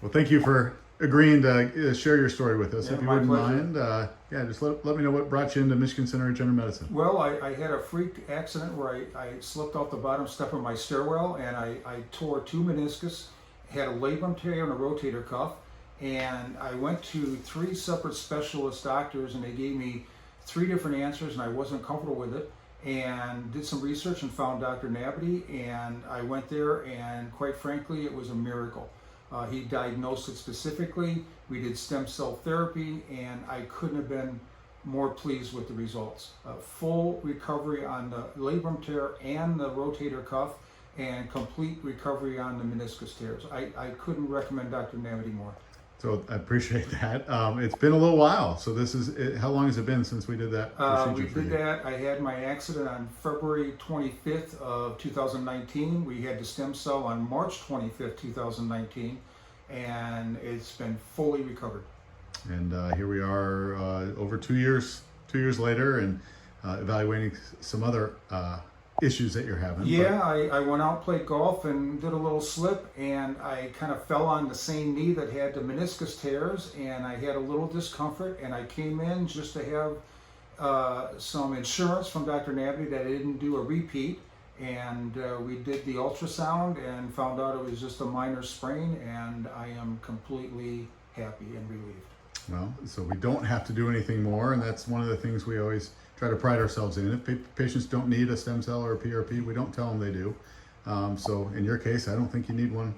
Well, thank you for agreeing to share your story with us. Yeah, If you my wouldn't pleasure. mind, just let me know what brought you into Michigan Center of General Medicine. Well, I had a freak accident where I slipped off the bottom step of my stairwell and I tore two meniscus, had a labrum tear and a rotator cuff, and I went to three separate specialist doctors and they gave me three different answers and I wasn't comfortable with it, and did some research and found Dr. Nabity, and I went there and quite frankly it was a miracle. He diagnosed it specifically. We did stem cell therapy and I couldn't have been more pleased with the results. Full recovery on the labrum tear and the rotator cuff, and complete recovery on the meniscus tears. I couldn't recommend Dr. Nabity more. So I appreciate that. It's been a little while. So how long has it been since we did that procedure We for did you? that. I had my accident on February 25th of 2019. We had the stem cell on March 25th, 2019, and it's been fully recovered. And here we are over 2 years later, and evaluating some other issues that you're having. Yeah, I went out, played golf, and did a little slip, and I kind of fell on the same knee that had the meniscus tears, and I had a little discomfort, and I came in just to have some insurance from Dr. Nabity that I didn't do a repeat, and we did the ultrasound and found out it was just a minor sprain, and I am completely happy and relieved. Well, so we don't have to do anything more, and that's one of the things we always try to pride ourselves in. If patients don't need a stem cell or a PRP, we don't tell them they do. So in your case, I don't think you need one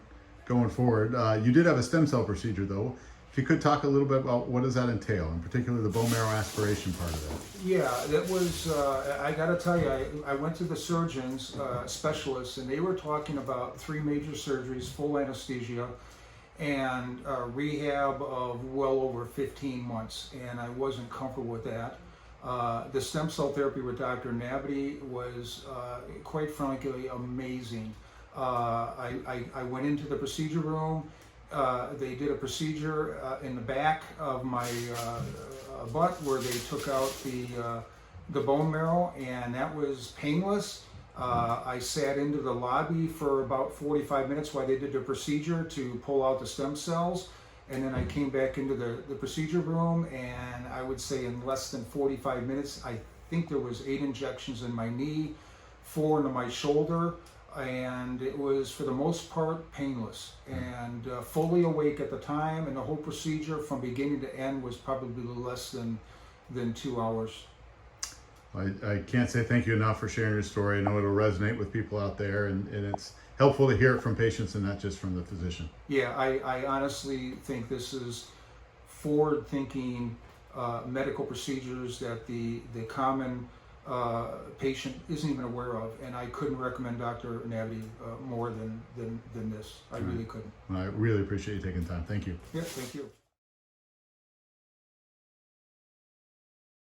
going forward. You did have a stem cell procedure, though. If you could talk a little bit about what does that entail, in particular the bone marrow aspiration part of that. Yeah, that was, I gotta tell you, I went to the surgeons, specialists, and they were talking about three major surgeries, full anesthesia, and rehab of well over 15 months, and I wasn't comfortable with that. The stem cell therapy with Dr. Nabity was quite frankly amazing. I went into the procedure room. They did a procedure in the back of my butt where they took out the bone marrow, and that was painless. I sat into the lobby for about 45 minutes while they did the procedure to pull out the stem cells, and then I came back into the procedure room, and I would say in less than 45 minutes, I think there was 8 injections in my knee, 4 into my shoulder, and it was for the most part painless, and fully awake at the time, and the whole procedure from beginning to end was probably less than 2 hours. I can't say thank you enough for sharing your story. I know it'll resonate with people out there, and it's helpful to hear it from patients and not just from the physician. Yeah, I honestly think this is forward-thinking medical procedures that the common patient isn't even aware of, and I couldn't recommend Dr. Nabity more than this. I really couldn't. Well, I really appreciate you taking time. Thank you. Yeah, thank you.